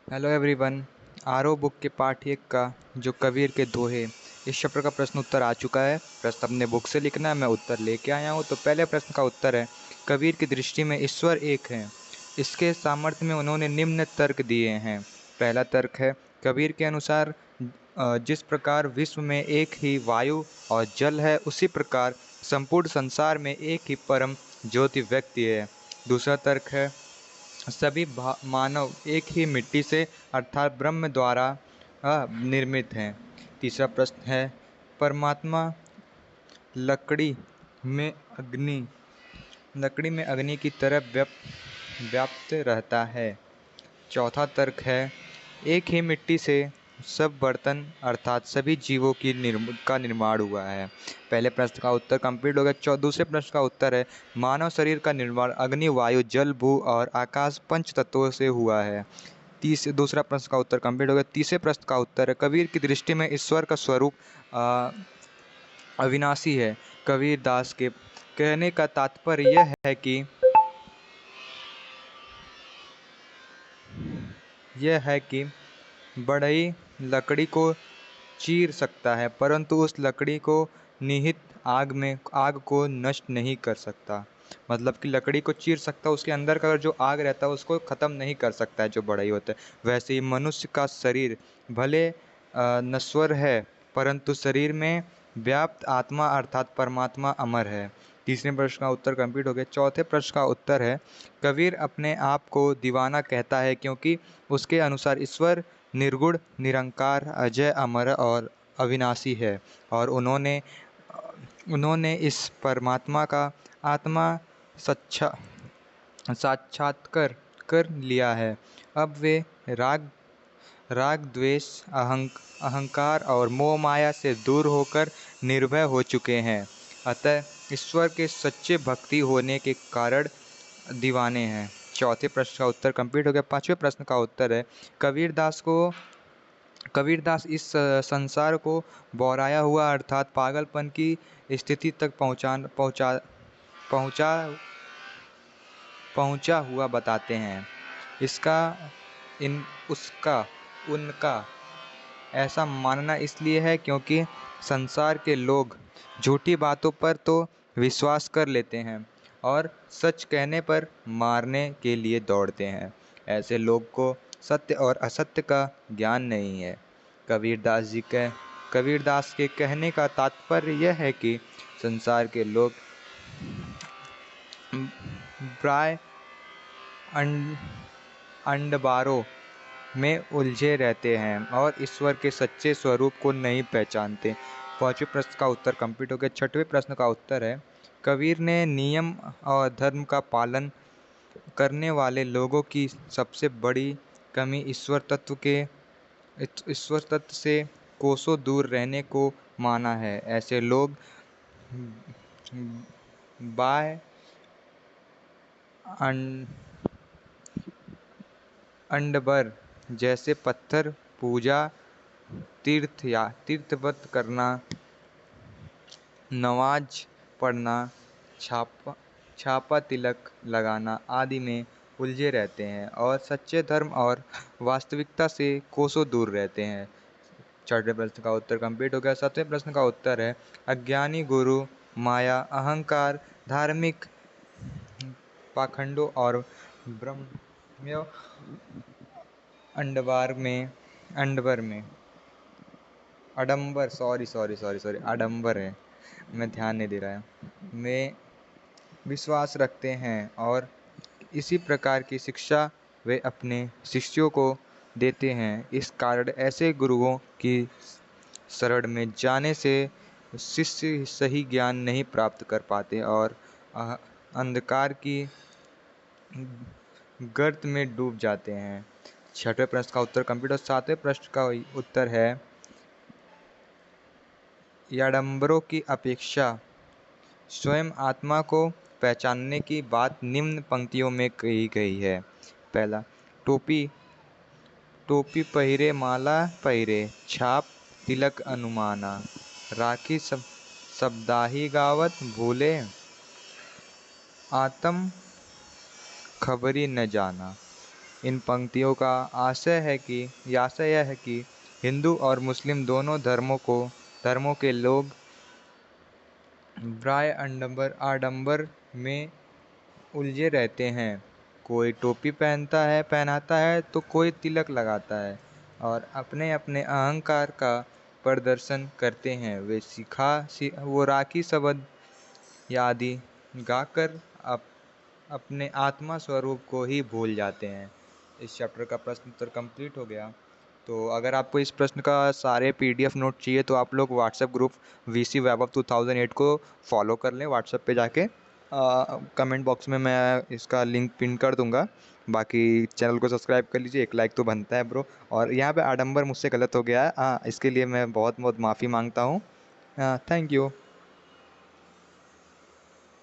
Hello everyone. RO book के पाठ एक का जो कबीर के दोहे इस चैप्टर का प्रश्न उत्तर आ चुका है। प्रश्न अपने बुक से लिखना है, मैं उत्तर लेके आया हूँ। तो पहले प्रश्न का उत्तर है, कबीर की दृष्टि में ईश्वर एक है। इसके सामर्थ्य में उन्होंने निम्न तर्क दिए हैं। पहला तर्क है, कबीर के अनुसार जिस प्रकार विश्व में एक ही वायु और जल है, उसी प्रकार संपूर्ण संसार में एक ही परम ज्योति व्यक्ति है। दूसरा तर्क है, सभी मानव एक ही मिट्टी से अर्थात ब्रह्म द्वारा निर्मित हैं। तीसरा प्रश्न है, परमात्मा लकड़ी में अग्नि की तरह व्याप्त रहता है। चौथा तर्क है, एक ही मिट्टी से सब बर्तन अर्थात सभी जीवों का निर्माण हुआ है। पहले प्रश्न का उत्तर कंप्लीट हो गया। दूसरे प्रश्न का उत्तर है, मानव शरीर का निर्माण अग्नि, वायु, जल, भू और आकाश पंच तत्वों से हुआ है। दूसरा प्रश्न का उत्तर कंप्लीट हो गया। तीसरे प्रश्न का उत्तर है, कबीर की दृष्टि में ईश्वर का स्वरूप अविनाशी है। कबीर दास के कहने का तात्पर्य यह है कि बढ़ई लकड़ी को चीर सकता है, परंतु उस लकड़ी को निहित आग को नष्ट नहीं कर सकता। मतलब कि लकड़ी को चीर सकता है, उसके अंदर का जो आग रहता है उसको ख़त्म नहीं कर सकता है जो बढ़ई होता है। वैसे ही मनुष्य का शरीर भले नश्वर है, परंतु शरीर में व्याप्त आत्मा अर्थात परमात्मा अमर है। तीसरे प्रश्न का उत्तर कंप्लीट हो गया। चौथे प्रश्न का उत्तर है, कबीर अपने आप को दीवाना कहता है क्योंकि उसके अनुसार ईश्वर निर्गुण, निरंकार, अजय, अमर और अविनाशी है, और उन्होंने इस परमात्मा का आत्मा सच्चा साक्षात्कार कर लिया है। अब वे राग राग द्वेष, अहंकार और मोह माया से दूर होकर निर्भय हो चुके हैं। अतः ईश्वर के सच्चे भक्ति होने के कारण दीवाने हैं। चौथे प्रश्न का उत्तर कंप्लीट हो गया। पांचवें प्रश्न का उत्तर है, कबीरदास इस संसार को बौराया हुआ अर्थात पागलपन की स्थिति तक पहुंचा पहुंचा हुआ बताते हैं। इसका इन उसका उनका ऐसा मानना इसलिए है क्योंकि संसार के लोग झूठी बातों पर तो विश्वास कर लेते हैं और सच कहने पर मारने के लिए दौड़ते हैं। ऐसे लोग को सत्य और असत्य का ज्ञान नहीं है। कबीरदास के कहने का तात्पर्य यह है कि संसार के लोग प्राय अंडबारों में उलझे रहते हैं और ईश्वर के सच्चे स्वरूप को नहीं पहचानते। पांचवें प्रश्न का उत्तर कंप्लीट हो गया। छठवें प्रश्न का उत्तर है, कबीर ने नियम और धर्म का पालन करने वाले लोगों की सबसे बड़ी कमी ईश्वर तत्व से कोसों दूर रहने को माना है। ऐसे लोग बाय अंडबर जैसे पत्थर पूजा, तीर्थव्रत करना, नमाज पढ़ना, छापा तिलक लगाना आदि में उलझे रहते हैं और सच्चे धर्म और वास्तविकता से कोसों दूर रहते हैं। छठवें प्रश्न का उत्तर कंप्लीट हो गया। सातवें प्रश्न का उत्तर है, अज्ञानी गुरु माया, अहंकार, धार्मिक पाखंडों और ब्रह्म्य अंडवर में आडंबर सॉरी आडंबर है, मैं ध्यान नहीं दे रहा है, में विश्वास रखते हैं और इसी प्रकार की शिक्षा वे अपने शिष्यों को देते हैं। इस कारण ऐसे गुरुओं की शरण में जाने से शिष्य सही ज्ञान नहीं प्राप्त कर पाते और अंधकार की गर्त में डूब जाते हैं। छठवें प्रश्न का उत्तर कंप्लीट और सातवें प्रश्न का उत्तर है, याडंबरों की अपेक्षा स्वयं आत्मा को पहचानने की बात निम्न पंक्तियों में कही गई है। पहला, टोपी टोपी पहिरे माला पहिरे, छाप तिलक अनुमाना, राखी शब्दाही गावत भूले, आत्म खबरी न जाना। इन पंक्तियों का आशय यह है कि हिंदू और मुस्लिम दोनों धर्मों के लोग प्राय आडंबर में उलझे रहते हैं। कोई टोपी पहनाता है तो कोई तिलक लगाता है और अपने अपने अहंकार का प्रदर्शन करते हैं। वो राखी शब्द या आदि गाकर अपने आत्मा स्वरूप को ही भूल जाते हैं। इस चैप्टर का प्रश्न उत्तर कंप्लीट हो गया। तो अगर आपको इस प्रश्न का सारे पीडीएफ नोट चाहिए तो आप लोग व्हाट्सएप ग्रुप वीसी वैभव 2008 को फॉलो कर लें व्हाट्सएप पे जाके। कमेंट बॉक्स में मैं इसका लिंक पिन कर दूंगा। बाकी चैनल को सब्सक्राइब कर लीजिए, एक लाइक तो बनता है ब्रो। और यहाँ पे आडंबर मुझसे गलत हो गया है, इसके लिए मैं बहुत बहुत माफ़ी मांगता हूँ। Thank you.